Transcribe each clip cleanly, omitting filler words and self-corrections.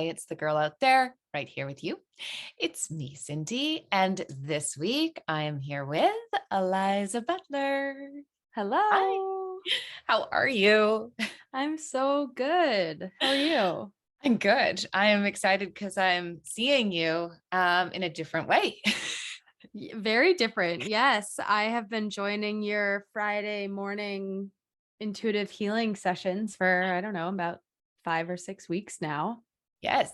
it's the girl out there right here with you. It's me, Cindy. And this week I am here with Eliza Butler. Hi, Hello. how are you? I'm so good. How are you? I'm good. I am excited because I'm seeing you in a different way. Very different. Yes, I have been joining your Friday morning intuitive healing sessions for, I don't know, about 5 or 6 weeks now. Yes.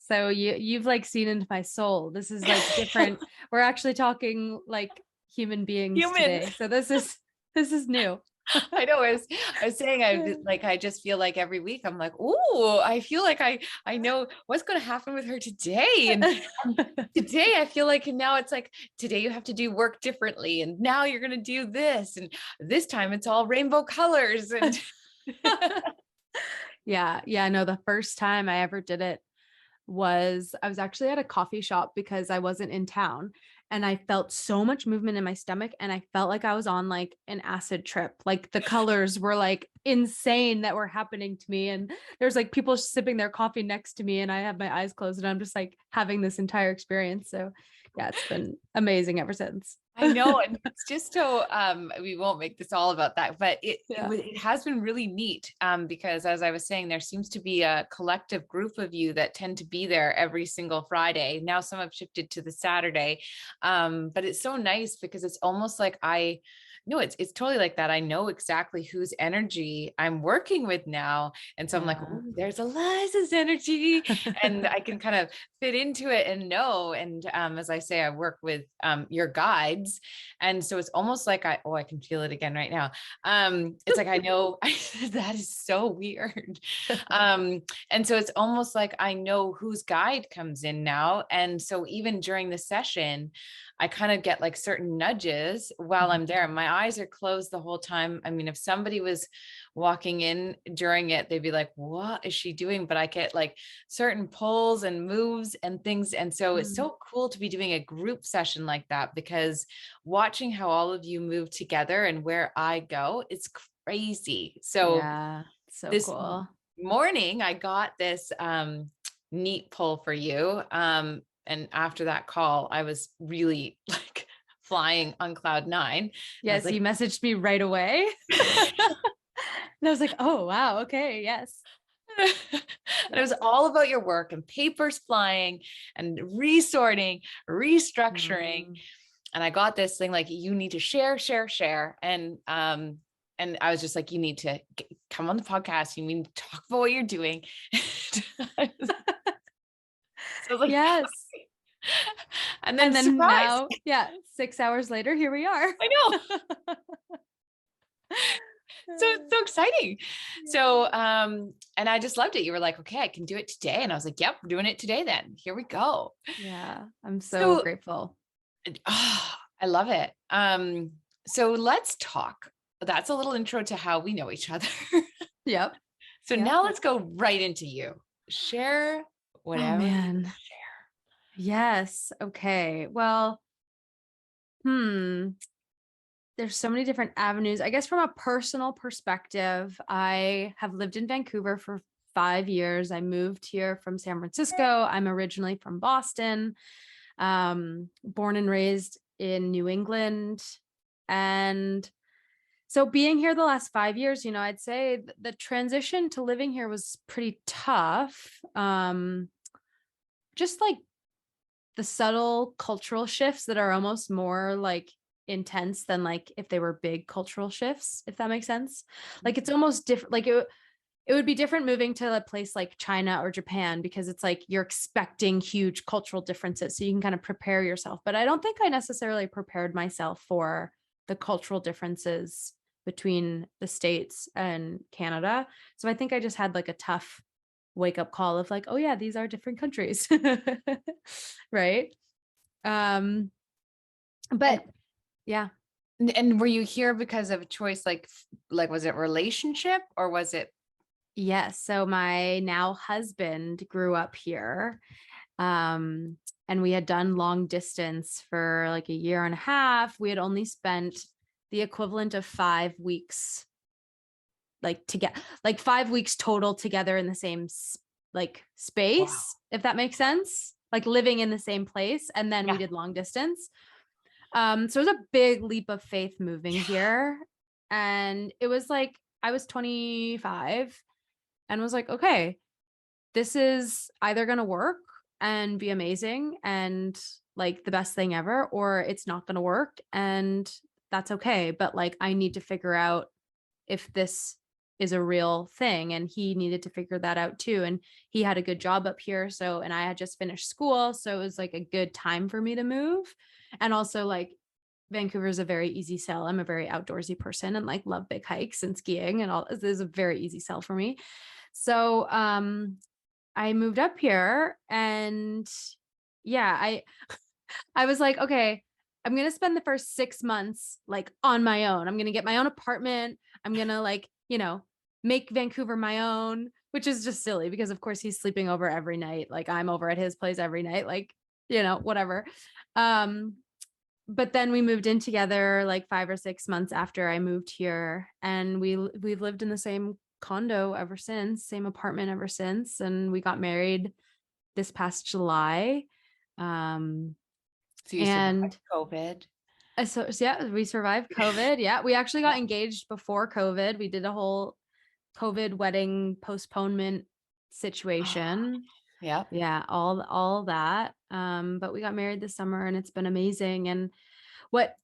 So you've like seen into my soul. This is like different. We're actually talking like human beings Humans. today. So this is new. I know. I was saying I just feel like every week I'm like, oh, I feel like I know what's going to happen with her today. And today I feel like now it's like today you have to do work differently, and now you're going to do this, and this time it's all rainbow colors. And Yeah. No, the first time I ever did it I was actually at a coffee shop because I wasn't in town and I felt so much movement in my stomach and I felt like I was on like an acid trip. Like the colors were like insane that were happening to me. And there's like people sipping their coffee next to me and I have my eyes closed and I'm just like having this entire experience. So yeah, it's been amazing ever since. I know, and it's just so we won't make this all about that, but Yeah. it has been really neat because as I was saying, there seems to be a collective group of you that tend to be there every single Friday. Now some have shifted to the Saturday, but it's so nice because it's almost like no, it's totally like that. I know exactly whose energy I'm working with now, and so I'm like, Yeah. "Ooh, there's Eliza's energy," and I can kind of fit into it and know. And as I say, I work with your guides. And so it's almost like I can feel it again right now. It's like I know that is so weird. And so it's almost like I know whose guide comes in now. And so even during the session, I kind of get like certain nudges while I'm there. My eyes are closed the whole time. I mean, if somebody was walking in during it, they'd be like, what is she doing? But I get like certain pulls and moves and things. And so it's Mm. so cool to be doing a group session like that, because watching how all of you move together and where I go, it's crazy. So Yeah. So this cool. morning I got this neat pull for you. And after that call, I was really like flying on cloud nine. And I was Yes, like, you messaged me right away. And I was like, oh, wow. Okay. Yes. and it Yeah. was all about your work and papers flying and resorting, restructuring. Mm. And I got this thing like, you need to share, share, share. And I was just like, you need to come on the podcast. You need to talk about what you're doing. So I was like, Yes. and then And then surprise, now, yeah, 6 hours later, here we are. I know. So it's so exciting. Yeah. So, and I just loved it. You were like, okay, I can do it today. And I was like, yep, we're doing it today then. Here we go. Yeah. I'm so So, grateful. I love it. So let's talk. That's a little intro to how we know each other. Yep. So Yep. now let's go right into you. Share Oh, whatever you man. share. Yes. Okay. Well, hmm. There's so many different avenues. I guess from a personal perspective, I have lived in Vancouver for 5 years. I moved here from San Francisco. I'm originally from Boston, born and raised in New England. And so being here the last 5 years, I'd say the transition to living here was pretty tough. Just like the subtle cultural shifts that are almost more like intense than like if they were big cultural shifts, if that makes sense. Like it's almost different. Like it would be different moving to a place like China or Japan because it's like you're expecting huge cultural differences. So you can kind of prepare yourself. But I don't think I necessarily prepared myself for the cultural differences between the States and Canada. So I think I just had like a tough wake up call of like, oh yeah, these are different countries. Right. Um, And, but yeah. and were you here because of a choice? Like, was it relationship or was it? Yes. So my now husband grew up here. And we had done long distance for like a year and a half. We had only spent the equivalent of 5 weeks, like 5 weeks total together in the same like Wow. space, if that makes sense, like living in the same place. And then we Yeah. did long distance. So it was a big leap of faith moving Yeah. here. And it was like, I was 25 and was like, okay, this is either going to work and be amazing and like the best thing ever, or it's not going to work. And that's okay. But like, I need to figure out if this is a real thing. And he needed to figure that out too. And he had a good job up here. So, and I had just finished school. So it was like a good time for me to move. And also like Vancouver is a very easy sell. I'm a very outdoorsy person and like love big hikes and skiing and all. This is a very easy sell for me. So, I moved up here and yeah, I was like, okay, I'm going to spend the first 6 months like on my own. I'm going to get my own apartment. I'm going to like, make Vancouver my own, which is just silly because of course he's sleeping over every night. Like I'm over at his place every night, like, whatever. Um, but then we moved in together like 5 or 6 months after I moved here, and we've lived in the same condo ever since, same apartment ever since, and we got married this past July. Um, So you survived and COVID. so yeah, we survived COVID. Yeah, we actually got Yeah. engaged before COVID. We did a whole COVID wedding postponement situation. Yeah. Yeah, all that. But we got married this summer and it's been amazing. And what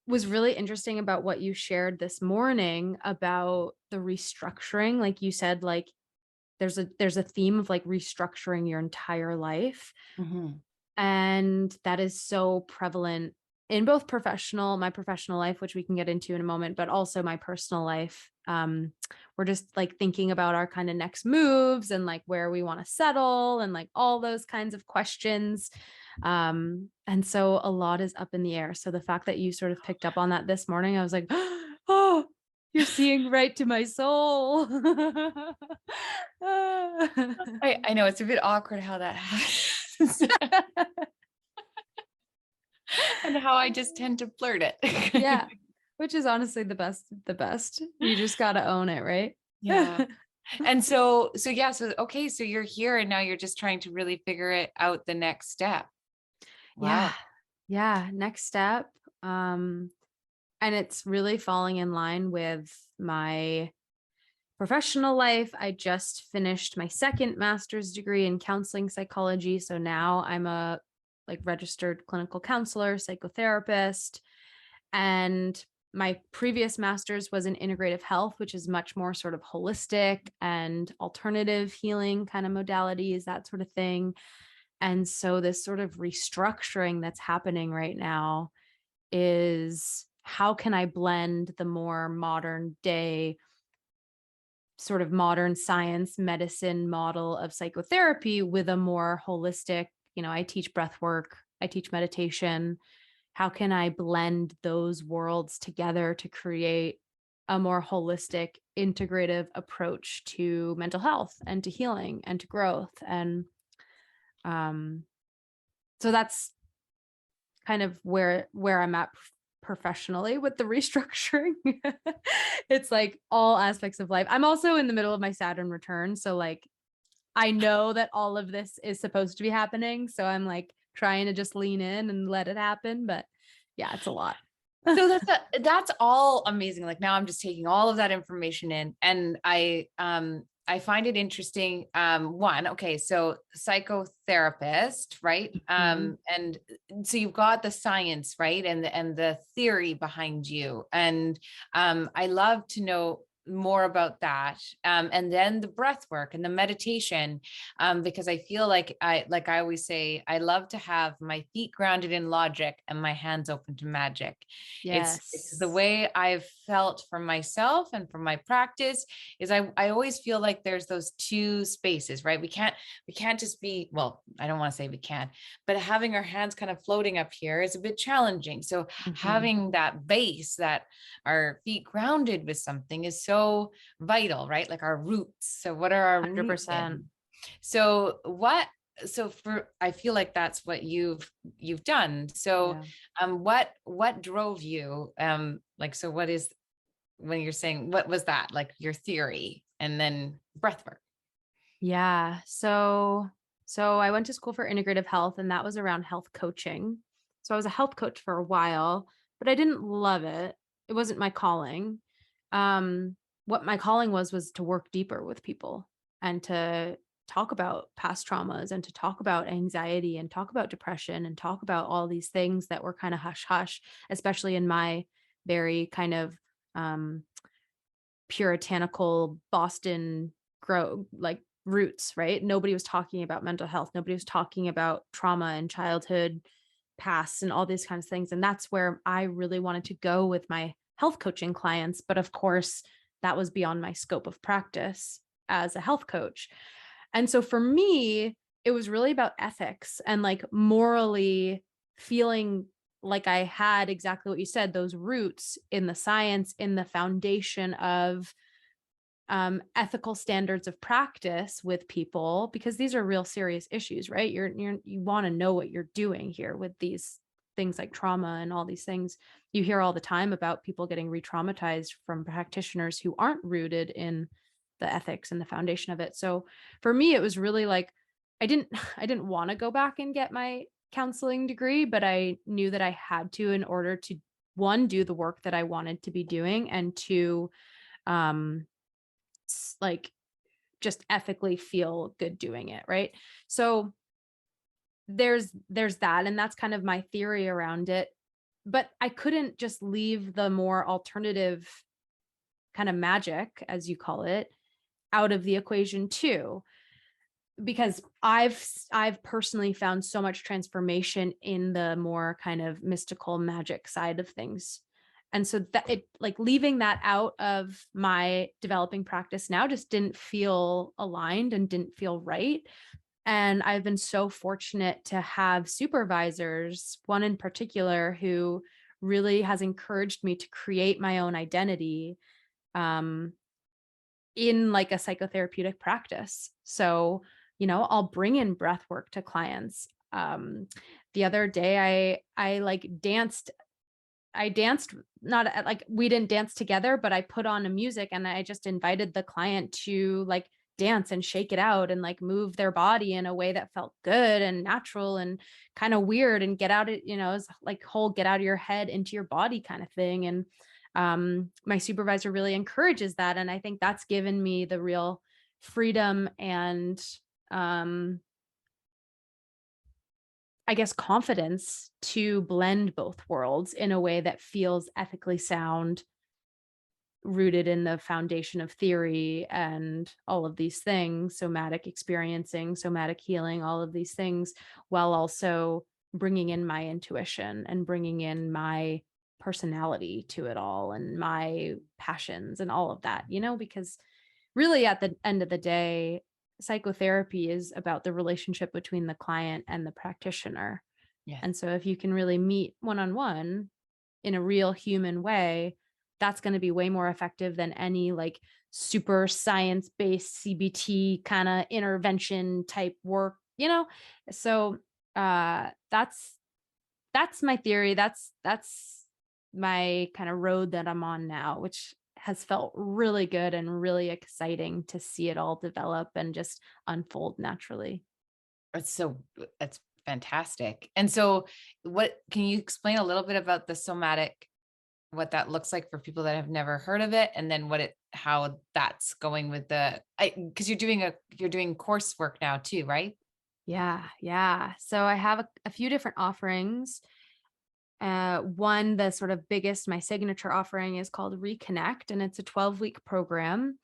was really interesting about what you shared this morning about the restructuring, like you said, like there's a theme of like restructuring your entire life. Mm-hmm. And that is so prevalent in both my professional life, which we can get into in a moment, but also my personal life. We're just like thinking about our kind of next moves and like where we want to settle and like all those kinds of questions. And so a lot is up in the air. So the fact that you sort of picked up on that this morning, I was like, oh, you're seeing right to my soul. I know it's a bit awkward how that happens and how I just tend to flirt it. Yeah, which is honestly the best. You just got to own it, right? Yeah. And so yeah, so okay, so you're here and now you're just trying to really figure it out the next step. Yeah. Wow. Yeah, next step. And it's really falling in line with my professional life. I just finished my second master's degree in counseling psychology, so now I'm a like registered clinical counselor, psychotherapist. And my previous master's was in integrative health, which is much more sort of holistic and alternative healing kind of modalities, that sort of thing. And so this sort of restructuring that's happening right now is how can I blend the more modern day, sort of modern science medicine model of psychotherapy with a more holistic, I teach breath work, I teach meditation. How can I blend those worlds together to create a more holistic, integrative approach to mental health and to healing and to growth? And so that's kind of where I'm at professionally with the restructuring. It's like all aspects of life. I'm also in the middle of my Saturn return, so like I know that all of this is supposed to be happening, so I'm like trying to just lean in and let it happen, but yeah, it's a lot. So that's all amazing. Like now I'm just taking all of that information in, and I find it interesting. One, okay, so psychotherapist, right? Mhm. And so you've got the science, right? And the theory behind you. And I love to know more about that. And then the breath work and the meditation, because I feel like I always say, I love to have my feet grounded in logic and my hands open to magic. It's the Yes. way I've felt for myself and for my practice is I always feel like there's those two spaces, right? We can't just be, well, I don't want to say we can't, but having our hands kind of floating up here is a bit challenging. So Mhm. having that base, that our feet grounded with something is so vital, right? Like our roots. So what are our roots 100%. in? So I feel like that's what you've done. So Yeah. what drove you, like, so what is, when you're saying, what was that, like your theory and then breath work? Yeah. So I went to school for integrative health, and that was around health coaching. So I was a health coach for a while, but I didn't love it. It wasn't my calling. What my calling was to work deeper with people and to talk about past traumas and to talk about anxiety and talk about depression and talk about all these things that were kind of hush hush, especially in my very kind of um puritanical Boston grow like roots, right? Nobody was talking about mental health. Nobody was talking about trauma and childhood past and all these kinds of things. And that's where I really wanted to go with my health coaching clients. But of course, that was beyond my scope of practice as a health coach. And so for me, it was really about ethics and like morally feeling like I had exactly what you said, those roots in the science, in the foundation of ethical standards of practice with people, because these are real serious issues, right? You want to know what you're doing here with these things like trauma and all these things. You hear all the time about people getting re-traumatized from practitioners who aren't rooted in the ethics and the foundation of it. So for me, it was really like I didn't I didn't want to go back and get my counseling degree, but I knew that I had to in order to one, do the work that I wanted to be doing, and two, um like just ethically feel good doing it, right? So there's that, and that's kind of my theory around it. But I couldn't just leave the more alternative kind of magic, as you call it, out of the equation too, because I've personally found so much transformation in the more kind of mystical magic side of things. And so that it like leaving that out of my developing practice now just didn't feel aligned and didn't feel right. And I've been so fortunate to have supervisors, one in particular who really has encouraged me to create my own identity um, in like a psychotherapeutic practice. So, I'll bring in breath work to clients. The other day I like danced. I danced, not like we didn't dance together, but I put on a music and I just invited the client to like dance and shake it out and like move their body in a way that felt good and natural and kind of weird, and get out it, it's like whole get out of your head into your body kind of thing. And my supervisor really encourages that. And I think that's given me the real freedom and um, I guess, confidence to blend both worlds in a way that feels ethically sound, rooted in the foundation of theory and all of these things, somatic experiencing, somatic healing, all of these things, while also bringing in my intuition and bringing in my personality to it all and my passions and all of that, because really at the end of the day, psychotherapy is about the relationship between the client and the practitioner. Yes. And so if you can really meet one-on-one in a real human way, that's going to be way more effective than any like super science-based CBT kind of intervention type work, So that's my theory. That's my kind of road that I'm on now, which has felt really good and really exciting to see it all develop and just unfold naturally. That's fantastic. And so what can you explain a little bit about the somatic, what that looks like for people that have never heard of it, and then how that's going with because you're doing coursework now too, right? Yeah, yeah. So I have a few different offerings. One, the sort of biggest, my signature offering is called Reconnect, and it's a 12-week program.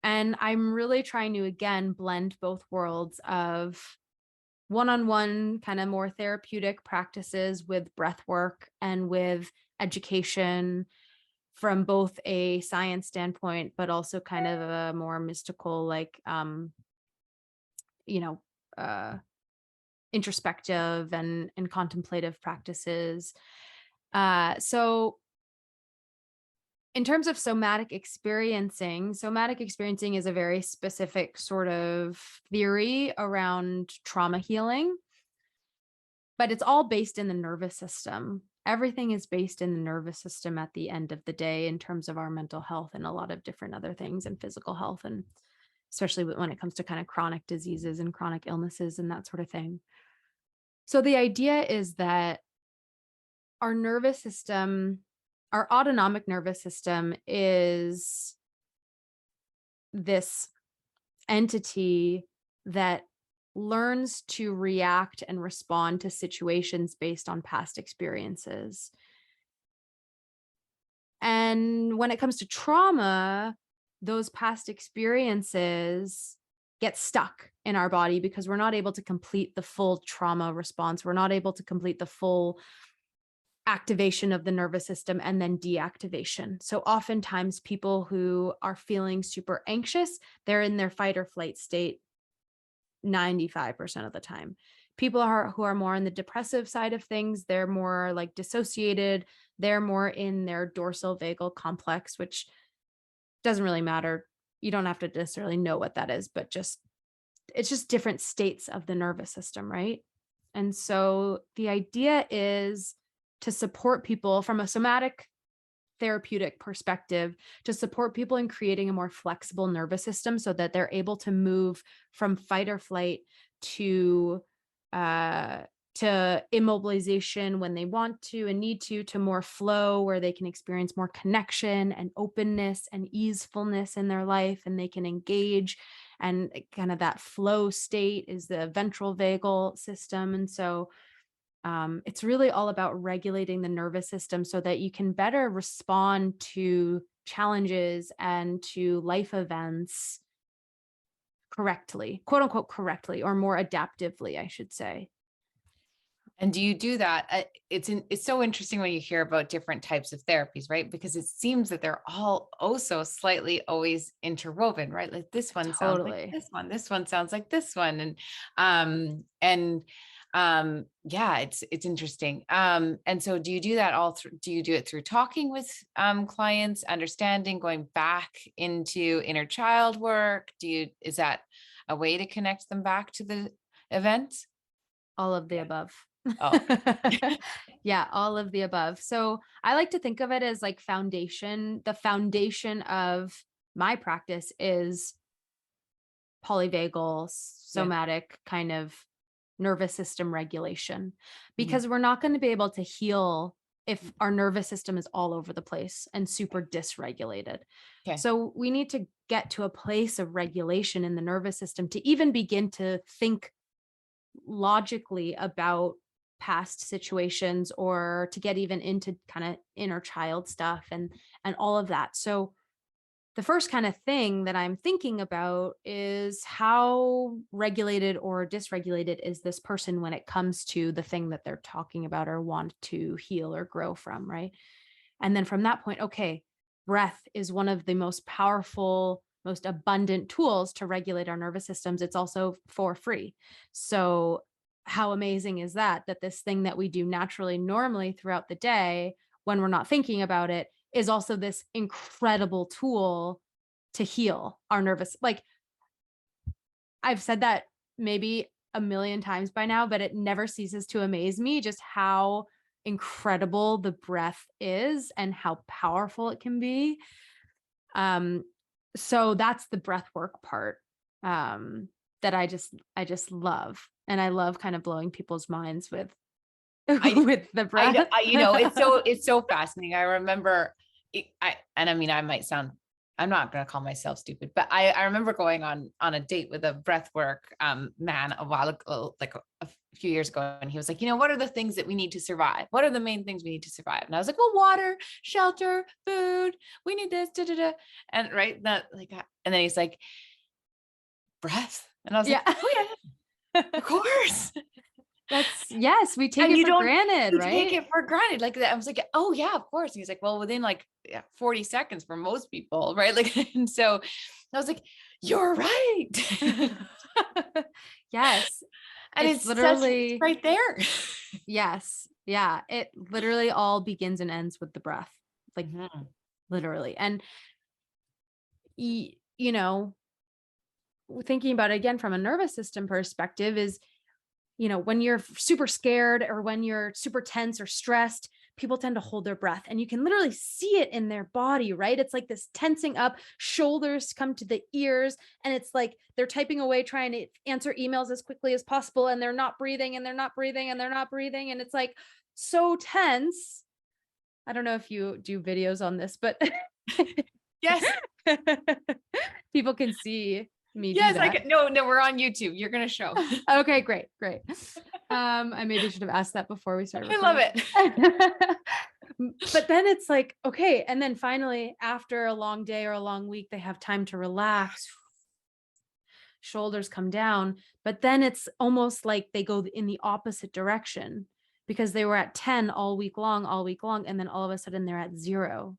And I'm really trying to, again, blend both worlds of one-on-one kind of more therapeutic practices with breath work and with education from both a science standpoint, but also kind of a more mystical, like, you know, uh, introspective and contemplative practices. So in terms of somatic experiencing is a very specific sort of theory around trauma healing, but it's all based in the nervous system. Everything is based in the nervous system at the end of the day in terms of our mental health and a lot of different other things and physical health. And especially when it comes to kind of chronic diseases and chronic illnesses and that sort of thing. So the idea is that our nervous system, our autonomic nervous system, is this entity that learns to react and respond to situations based on past experiences. And when it comes to trauma, those past experiences get stuck in our body because we're not able to complete the full trauma response. We're not able to complete the full activation of the nervous system and then deactivation. So oftentimes people who are feeling super anxious, they're in their fight or flight state 95% of the time. People who are more on the depressive side of things, they're more like dissociated. They're more in their dorsal vagal complex, which doesn't really matter. You don't have to necessarily know what that is, but it's just different states of the nervous system, right? And so the idea is to support people from a somatic therapeutic perspective, to support people in creating a more flexible nervous system so that they're able to move from fight or flight to immobilization when they want to and need to more flow, where they can experience more connection and openness and easefulness in their life, and they can engage. And kind of that flow state is the ventral vagal system. And so it's really all about regulating the nervous system so that you can better respond to challenges and to life events correctly, quote unquote, correctly, or more adaptively, I should say. And do you do that? It's so interesting when you hear about different types of therapies, right? Because it seems that they're all also slightly always interwoven, right? Like this one sounds like Totally. this one sounds like this one. Yeah, it's interesting. And so do you do that do you do it through talking with clients, understanding, going back into inner child work? Is that a way to connect them back to the event? All of the above. Oh, Yeah, all of the above. So I like to think of it as like foundation. The foundation of my practice is polyvagal, yeah. somatic kind of nervous system regulation, because we're not going to be able to heal if our nervous system is all over the place and super dysregulated. Okay. So we need to get to a place of regulation in the nervous system to even begin to think logically about past situations, or to get even into kind of inner child stuff and all of that. So the first kind of thing that I'm thinking about is how regulated or dysregulated is this person when it comes to the thing that they're talking about or want to heal or grow from, right? And then from that point, okay, breath is one of the most powerful, most abundant tools to regulate our nervous systems. It's also for free. So how amazing is that this thing that we do naturally, normally throughout the day, when we're not thinking about it, is also this incredible tool to heal our nervous. Like, I've said that maybe a million times by now, but it never ceases to amaze me just how incredible the breath is and how powerful it can be. So that's the breath work part that I just love. And I love kind of blowing people's minds with with the breath. It's so fascinating. I remember, I might sound, I'm not going to call myself stupid, but I remember going on a date with a breathwork man a while ago, like a few years ago. And he was like, what are the things that we need to survive? What are the main things we need to survive? And I was like, well, water, shelter, food, we need this, da, da, da. And right. And then he's like, breath. And I was like, oh yeah, of course. Yes, we take and it for granted, you right? take it for granted. Like that. I was like, oh yeah, of course. And he's like, well, within 40 seconds for most people. Right. Like, and so I was like, you're right. Yes. And it's literally right there. Yes. Yeah. It literally all begins and ends with the breath. Like literally. And thinking about it again from a nervous system perspective is, when you're super scared or when you're super tense or stressed, people tend to hold their breath, and you can literally see it in their body, right? It's like this tensing up, shoulders come to the ears, and it's like they're typing away, trying to answer emails as quickly as possible, and they're not breathing, and they're not breathing, and they're not breathing. And it's like so tense. I don't know if you do videos on this, but Yes. people can see me do Yes. that. No, we're on YouTube. You're going to show. Okay, great. I maybe should have asked that before we started I love recording. it. But then it's like, okay. And then finally, after a long day or a long week, they have time to relax. Shoulders come down. But then it's almost like they go in the opposite direction, because they were at 10 all week long. And then all of a sudden they're at 0.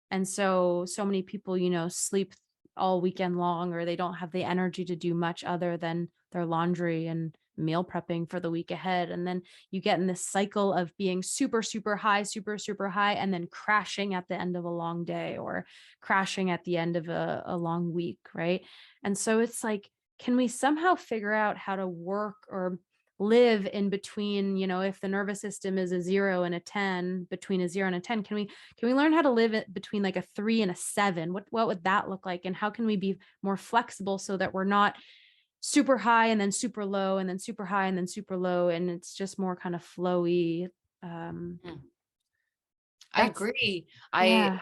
And so many people, sleep all weekend long, or they don't have the energy to do much other than their laundry and meal prepping for the week ahead. And then you get in this cycle of being super, super high, and then crashing at the end of a long day, or crashing at the end of a long week. Right. And so it's like, can we somehow figure out how to work or live in between, if the nervous system is a 0 and a 10, between a 0 and a 10, can we learn how to live it between like a 3 and a 7? What would that look like? And how can we be more flexible so that we're not super high and then super low and then super high and then super low, and it's just more kind of flowy? I agree. Yeah.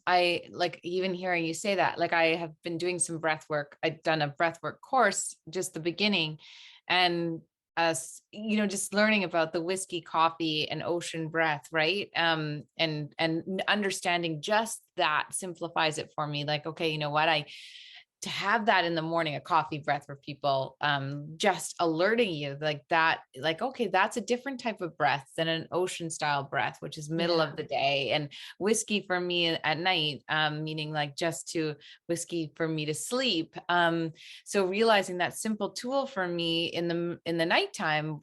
I like even hearing you say that. Like, I have been doing some breath work. I've done a breath work course, just the beginning, and just learning about the whiskey, coffee, and ocean breath, right? And understanding just that simplifies it for me. Like, okay, you know what? To have that in the morning, a coffee breath for people, just alerting you like that, like, okay, that's a different type of breath than an ocean style breath, which is middle of the day. And whiskey for me at night, meaning like just to whiskey for me to sleep. So realizing that simple tool for me in the nighttime,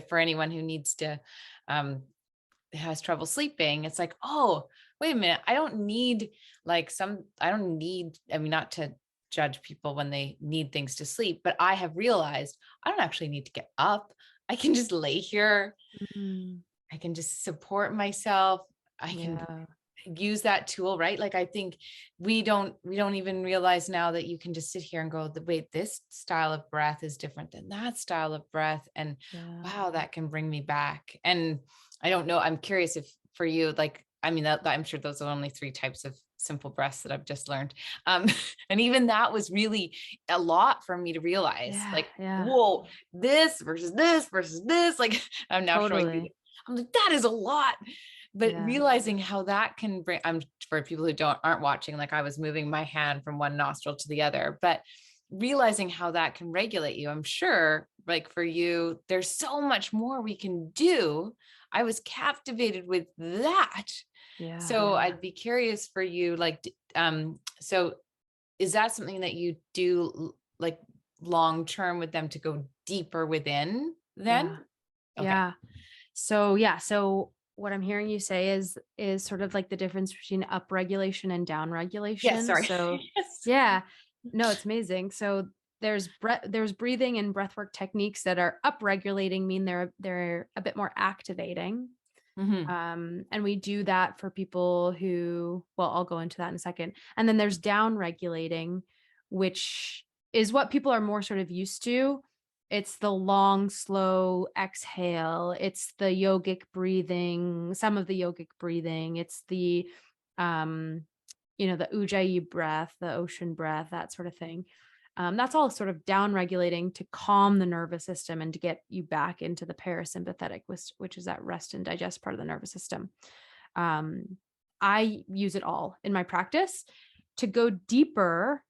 for anyone who needs to, has trouble sleeping, it's like, oh, wait a minute. I don't need, I mean, not to judge people when they need things to sleep, but I have realized I don't actually need to get up. I can just lay here. I can just support myself. I can use that tool, right? Like, I think we don't even realize now that you can just sit here and go, wait, this style of breath is different than that style of breath. And wow, that can bring me back. And I don't know, I'm curious if for you, like, I mean, I'm sure those are only 3 types of simple breaths that I've just learned. And even that was really a lot for me to realize, whoa, this versus this versus this, like, I'm now showing you, I'm like, that is a lot. But realizing how that can bring, for people who aren't watching, like, I was moving my hand from one nostril to the other, but realizing how that can regulate you. I'm sure, like, for you, there's so much more we can do. I was captivated with that. So I'd be curious for you, like, so is that something that you do, like, long-term with them, to go deeper within then? Okay. So what I'm hearing you say is sort of like the difference between upregulation and downregulation. Yes, sorry. So Yes. no, it's amazing. So there's breathing and breathwork techniques that are upregulating, mean they're a bit more activating. And we do that for people who, well, I'll go into that in a second. And then there's down regulating, which is what people are more sort of used to. It's the long, slow exhale. It's the yogic breathing, some of the yogic breathing. It's the, the ujjayi breath, the ocean breath, that sort of thing. That's all sort of down regulating to calm the nervous system and to get you back into the parasympathetic, which is that rest and digest part of the nervous system. I use it all in my practice. To go deeper,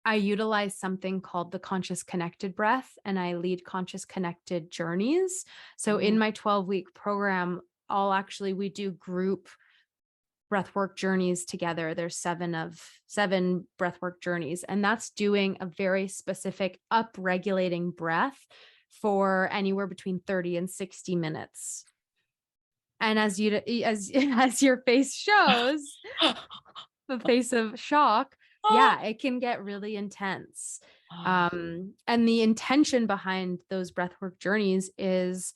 I utilize something called the conscious connected breath, and I lead conscious connected journeys. So in my 12-week program, we do group breathwork journeys together. There's 7 breathwork journeys, and that's doing a very specific up-regulating breath for anywhere between 30 and 60 minutes. And as your face shows, the face of shock, it can get really intense. And the intention behind those breathwork journeys is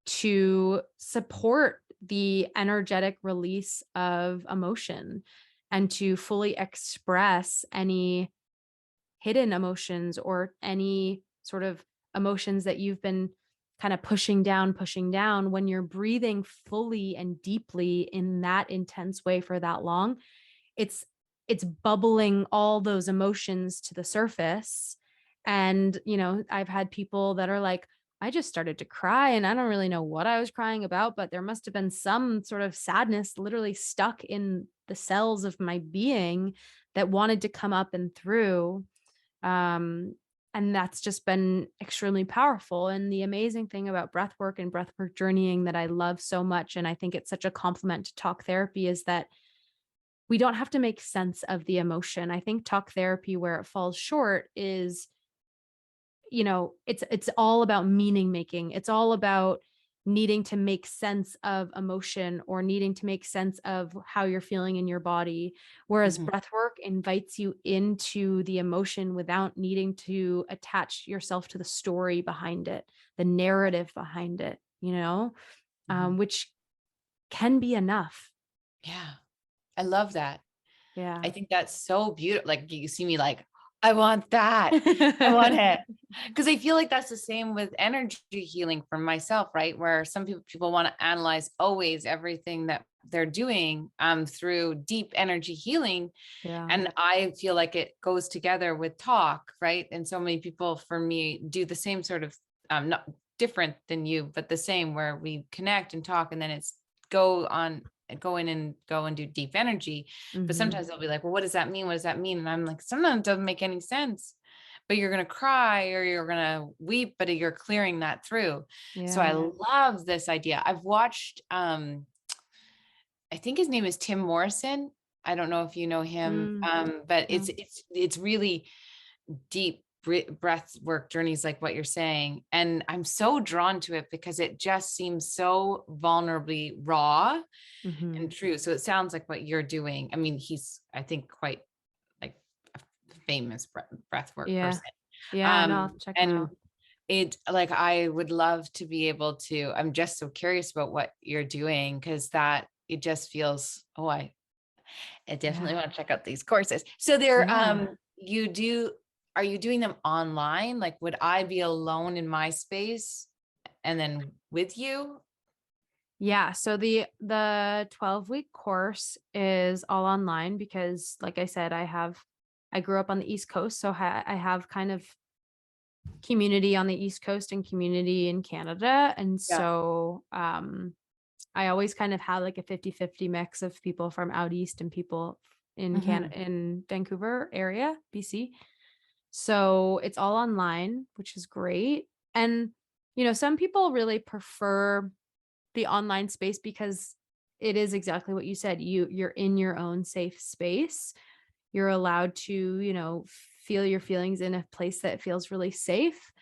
to support the energetic release of emotion and to fully express any hidden emotions or any sort of emotions that you've been kind of pushing down. When you're breathing fully and deeply in that intense way for that long, it's it's bubbling all those emotions to the surface. And I've had people that are like, I just started to cry and I don't really know what I was crying about, but there must have been some sort of sadness literally stuck in the cells of my being that wanted to come up and through. um, and that's just been extremely powerful. And the amazing thing about breathwork and breathwork journeying that I love so much, and I think it's such a compliment to talk therapy, is that we don't have to make sense of the emotion. I think talk therapy, where it falls short, is it's all about meaning making. It's all about needing to make sense of emotion or needing to make sense of how you're feeling in your body. Whereas Mhm. breath work invites you into the emotion without needing to attach yourself to the story behind it, the narrative behind it, Mhm. which can be enough. Yeah. I love that. Yeah. I think that's so beautiful. Like you see me like, I want that. I want it. Because I feel like that's the same with energy healing for myself, right? Where some people want to analyze always everything that they're doing through deep energy healing. Yeah. And I feel like it goes together with talk, right? And so many people for me do the same sort of not different than you, but the same, where we connect and talk, and then it's go on go in and go and do deep energy. But Mhm. sometimes they'll be like, well, what does that mean? What does that mean? And I'm like, sometimes it doesn't make any sense, but you're going to cry or you're going to weep, but you're clearing that through. So I Yeah. love this idea. I've watched, I think his name is Tim Morrison. I don't know if you know him, Mm, but no. it's really deep breath work journeys like what you're saying. And I'm so drawn to it because it just seems so vulnerably raw and Mhm. true. So it sounds like what you're doing. I mean, he's, I think, quite like a famous breath work Yeah. person. Yeah, no, I'll check him And out. it, like, I would love to be able to, I'm just so curious about what you're doing, because that it just feels, oh, I definitely Yeah. want to check out these courses. So they're Yeah. you do are you doing them online? Like, would I be alone in my space and then with you? Yeah, so the 12-week course is all online because, like I said, I grew up on the East Coast, so I have kind of community on the East Coast and community in Canada. And Yeah. so I always kind of had like a 50-50 mix of people from out east and people Mhm. in Vancouver area, BC. So it's all online, which is great. And some people really prefer the online space because it is exactly what you said. You're in your own safe space. You're allowed to, feel your feelings in a place that feels really safe.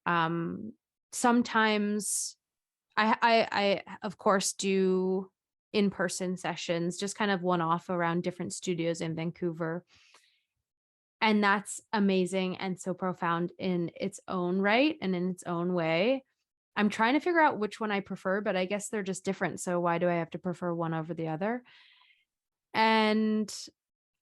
Um, Sometimes I of course do in-person sessions, just kind of one off around different studios in Vancouver. And that's amazing and so profound in its own right and in its own way. I'm trying to figure out which one I prefer, but I guess they're just different. So why do I have to prefer one over the other? And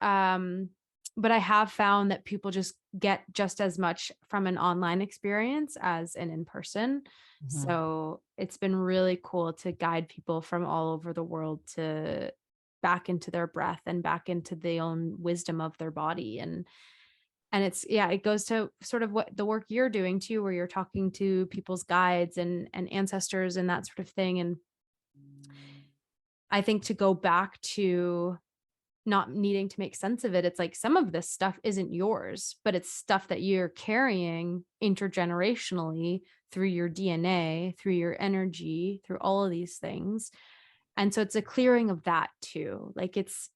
um but I have found that people just get just as much from an online experience as an in-person. Mhm. So it's been really cool to guide people from all over the world to back into their breath and back into the own wisdom of their body. And it's, yeah, it goes to sort of what the work you're doing too, where you're talking to people's guides and ancestors and that sort of thing. And I think to go back to not needing to make sense of it, it's like some of this stuff isn't yours, but it's stuff that you're carrying intergenerationally through your DNA, through your energy, through all of these things. And so it's a clearing of that too. Like it's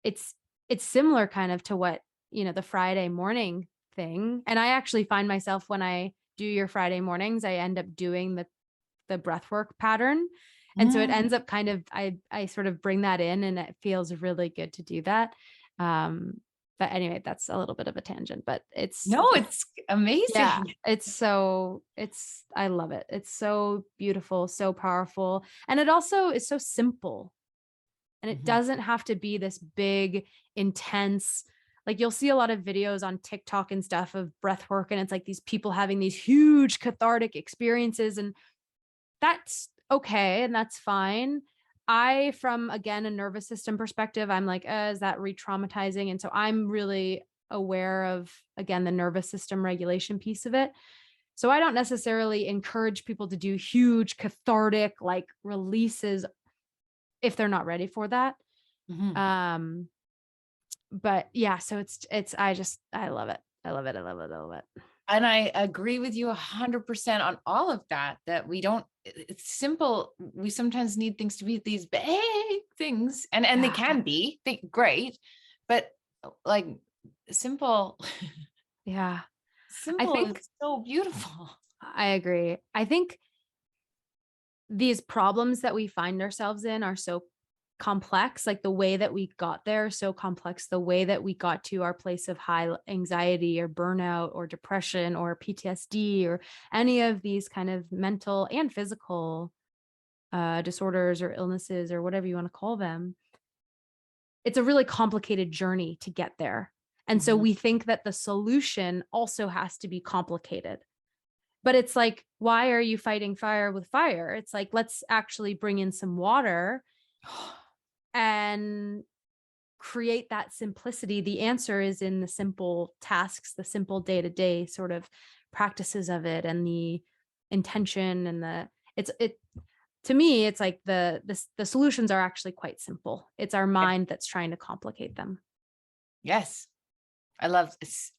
it's similar kind of to what, the Friday morning thing. And I actually find myself when I do your Friday mornings, I end up doing the breath work pattern. And so it Mm. ends up kind of I sort of bring that in and it feels really good to do that. But anyway, that's a little bit of a tangent, but No, it's yeah, amazing. I love it. It's so beautiful, so powerful. And it also is so simple. And it Mhm. doesn't have to be this big, intense, like you'll see a lot of videos on TikTok and stuff of breath work. And it's like these people having these huge cathartic experiences. And that's okay. And that's fine. From again, a nervous system perspective, I'm like, is that re-traumatizing? And so I'm really aware of, again, the nervous system regulation piece of it. So I don't necessarily encourage people to do huge cathartic like releases if they're not ready for that. Mhm. Um, but yeah, so I love it. I love it. I love it. I love it. And I agree with you 100% on all of that, that we don't, it's simple. We sometimes need things to be these big things, and they Yeah. can be great, but like simple, Yeah. I simple think is so beautiful. I agree. I think these problems that we find ourselves in are so complex, like the way that we got there is so complex, the way that we got to our place of high anxiety or burnout or depression or PTSD or any of these kind of mental and physical disorders or illnesses or whatever you want to call them. It's a really complicated journey to get there. And so Mhm. we think that the solution also has to be complicated. But it's like, why are you fighting fire with fire? It's like, let's actually bring in some water and create that simplicity. The answer is in the simple tasks, the simple day-to-day sort of practices of it, and the intention and it to me, it's like the solutions are actually quite simple. It's our Yeah. mind that's trying to complicate them. Yes, I love it's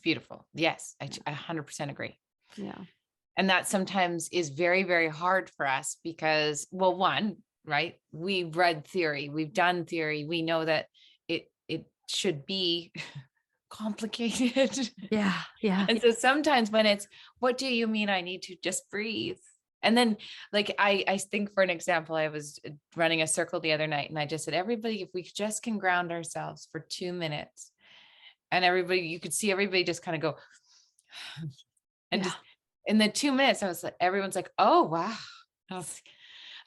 beautiful. Yes, I 100% agree. Yeah. And that sometimes is very, very hard for us because, well, one, right? We've read theory, we've done theory, we know that it should be complicated. Yeah. Yeah. And so sometimes when it's, what do you mean I need to just breathe? And then like I think for an example, I was running a circle the other night and I just said, everybody, if we just can ground ourselves for 2 minutes, and everybody, you could see everybody just kind of go and Yeah. just in the 2 minutes, I was like, everyone's like, oh wow. I was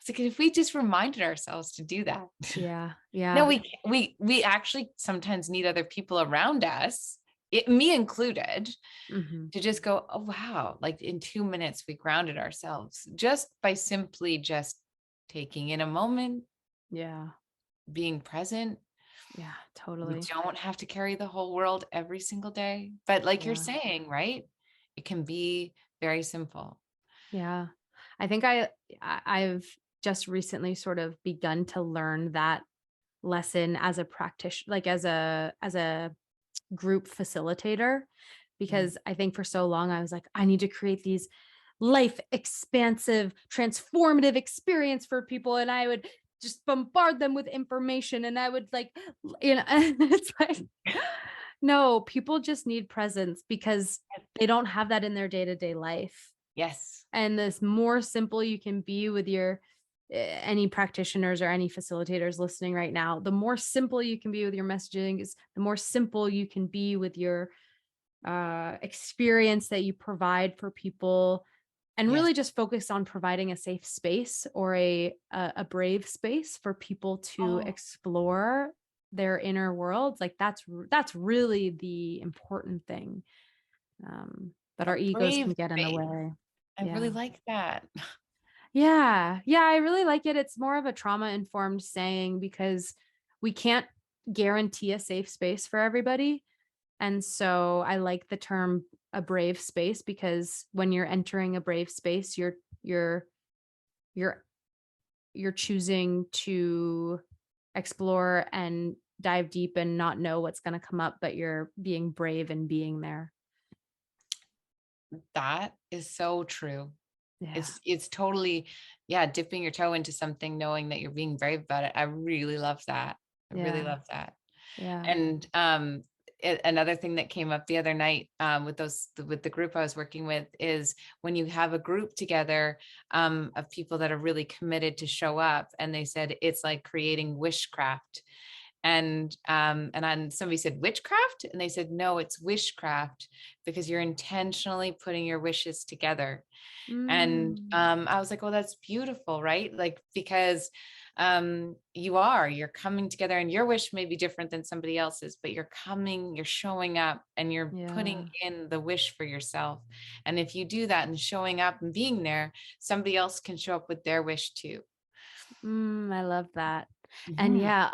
like, if we just reminded ourselves to do that. Yeah. No, Yeah. we actually sometimes need other people around us, me included, Hmm. to just go, oh wow, like in 2 minutes we grounded ourselves just by simply just taking in a moment, Yeah. being present. Yeah. We Totally. don't have to carry the whole world every single day. But like you're Yeah. saying, right? It can be very simple. Yeah. I think I've just recently sort of begun to learn that lesson as a practitioner, like as a group facilitator, Mhm. because I think for so long I was like, I need to create these life expansive, transformative experience for people. And I would just bombard them with information and I would like, it's like, no, people just need presence because they don't have that in their day-to-day life. Yes. And this more simple you can be with your any practitioners or any facilitators listening right now, the more simple you can be with your messaging is the more simple you can be with your experience that you provide for people, and Yes. really just focus on providing a safe space or a brave space for people to Oh, explore their inner worlds. Like that's really the important thing. But a our egos brave can get in the space. way. I really Yeah. like that. Yeah. Yeah, I really like it. It's more of a trauma-informed saying because we can't guarantee a safe space for everybody. And so I like the term a brave space because when you're entering a brave space, you're you're you're choosing to explore and dive deep and not know what's going to come up, but you're being brave and being there. That is so true. Yeah. It's totally, yeah, dipping your toe into something, knowing that you're being brave about it. I really love that. I really Yeah. love that. Yeah. And another thing that came up the other night with the group I was working with is when you have a group together of people that are really committed to show up, and they said it's like creating wishcraft. And then somebody said witchcraft, and they said, no, it's wishcraft, because you're intentionally putting your wishes together. And Mm. I was like, well, that's beautiful, right? Like, because you're coming together, and your wish may be different than somebody else's, but you're showing up, and you're putting Yeah. in the wish for yourself. And if you do that and showing up and being there, somebody else can show up with their wish too. I love that. And Mhm. yeah,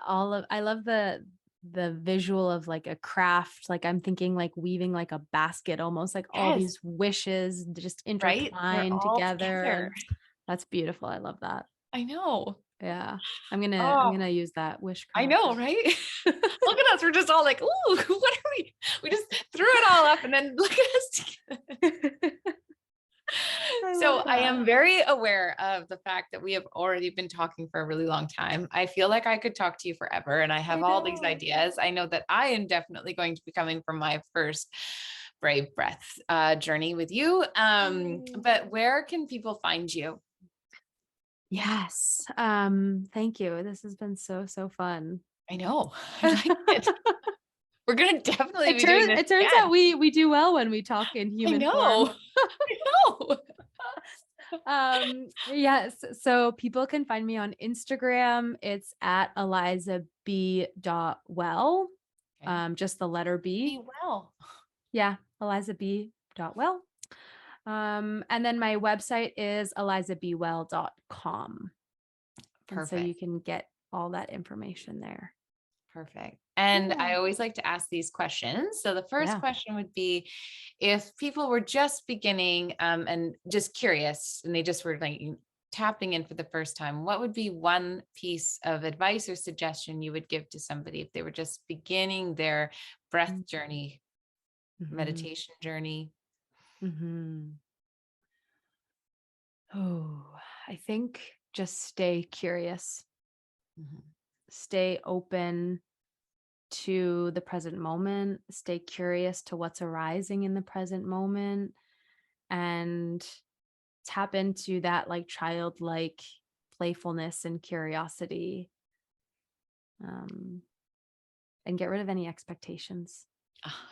I love the visual of like a craft. Like I'm thinking like weaving like a basket, almost like all Yes, these wishes just right. They're intertwined all together. together. And that's beautiful. I love that. I know. Yeah. I'm Oh, gonna use that I wishcraft. know, right? Look at us. We're just all like, ooh, what are we? We just threw it all up, and then look at us. I love So I that. am very aware of the fact that we have already been talking for a really long time. I feel like I could talk to you forever, and I I have all these know. ideas. I know that I am definitely going to be coming from my first brave breath journey with you. Yay. But where can people find you? Yes. Thank you. This has been so, so fun. I know. I like it. We're going to definitely be doing this It turns out again. we do well when we talk in I human know. form. I know. Yes. So people can find me on Instagram. It's at elizab.well. Okay. Just the letter Be B. well. Yeah, elizab.well. And then my website is elizabwell.com. And so you Perfect. can get all that information there. Perfect. And Yeah. I always like to ask these questions. So the first Yeah. question would be, if people were just beginning and just curious, and they just were like tapping in for the first time, what would be one piece of advice or suggestion you would give to somebody if they were just beginning their breath journey, Mm-hmm. meditation journey? Mm-hmm. Oh, I think just stay curious, Mhm. stay open to the present moment, stay curious to what's arising in the present moment, and tap into that like childlike playfulness and curiosity, um, and get rid of any expectations. Ah,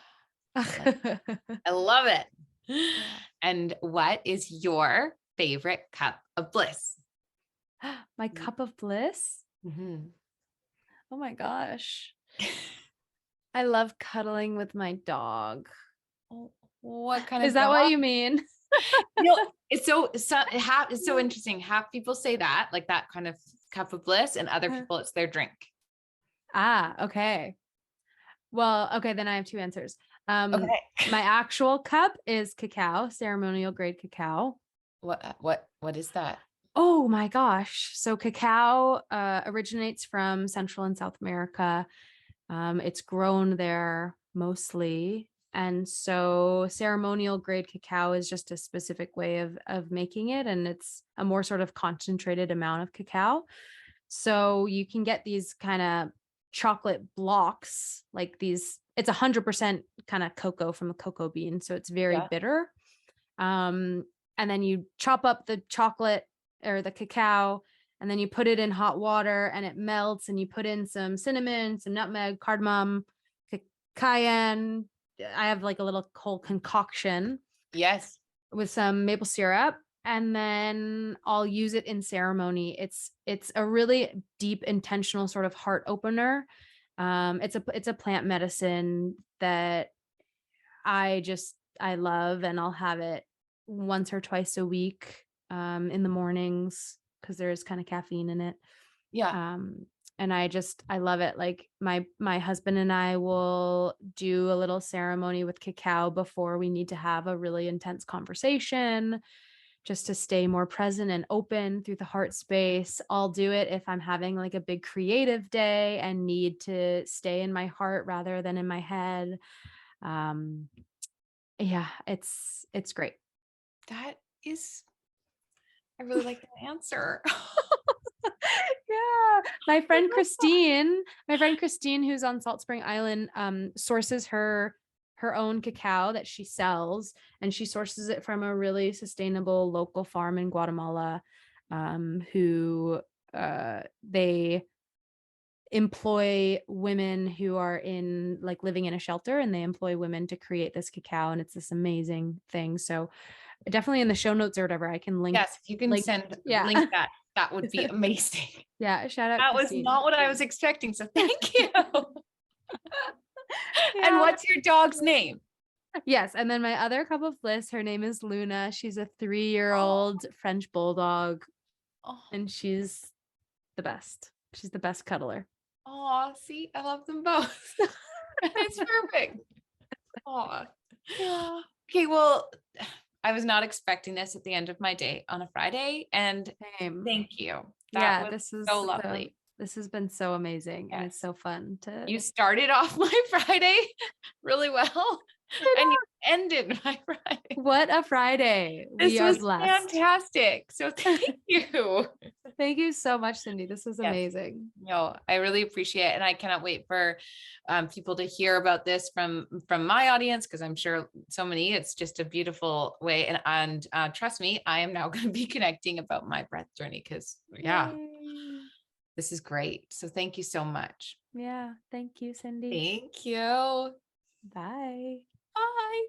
I like it. I love it. Yeah. And what is your favorite cup of bliss? My cup of bliss. Mhm. Oh my gosh. I love cuddling with my dog. Oh, what kind Is of that what dog? you mean? You know, it's so interesting. Half people say that, like that kind of cup of bliss, and other people it's their drink. Okay. Well, okay, then I have two answers. Okay. My actual cup is cacao, ceremonial grade cacao. What is that? Oh my gosh. So cacao originates from Central and South America. It's grown there mostly. And so ceremonial grade cacao is just a specific way of making it. And it's a more sort of concentrated amount of cacao. So you can get these kind of chocolate blocks, like these, it's 100% kind of cocoa from the cocoa bean. So it's very Yeah. bitter. Um, and then you chop up the chocolate or the cacao, and then you put it in hot water and it melts, and you put in some cinnamon, some nutmeg, cardamom, cayenne. I have like a little whole concoction Yes. with some maple syrup, and then I'll use it in ceremony. It's a really deep intentional sort of heart opener. It's a plant medicine that I love, and I'll have it once or twice a week in the mornings because there's kind of caffeine in it. Yeah. Um, and I love it. Like my husband and I will do a little ceremony with cacao before we need to have a really intense conversation, just to stay more present and open through the heart space. I'll do it if I'm having like a big creative day and need to stay in my heart rather than in my head. Um, yeah, it's great. That is, I really like that answer. Yeah. I love that. My friend Christine, who's on Salt Spring Island, sources her own cacao that she sells, and she sources it from a really sustainable local farm in Guatemala, who they employ women who are in like living in a shelter, and they employ women to create this cacao, and it's this amazing thing. So definitely in the show notes or whatever, I can link Yes, if you can link. link Yeah. that, that would be amazing. Yeah. Shout out That was Christine. not what I was expecting. So thank you. And Yeah. what's your dog's name? Yes. And then my other cup of bliss, her name is Luna. She's a 3-year-old French bulldog, Oh, and she's the best. She's the best cuddler. oh, see, I love them both. It's perfect. Oh, Yeah. okay. Well, I was not expecting this at the end of my day on a Friday, and Same. thank you. That Yeah. was This is so lovely. this has been so amazing, and it's Yes. so fun to. You started off my Friday really well, and you ended my Friday. What a Friday. This We are was blessed. fantastic. So thank you. Thank you so much, Cindy. This was Yes. amazing. No, I really appreciate it. And I cannot wait for people to hear about this from my audience, because I'm sure so many, it's just a beautiful way. And trust me, I am now going to be connecting about my breath journey, because yeah, Yay. this is great. So thank you so much. Yeah. Thank you, Cindy. Thank you. Bye. Bye.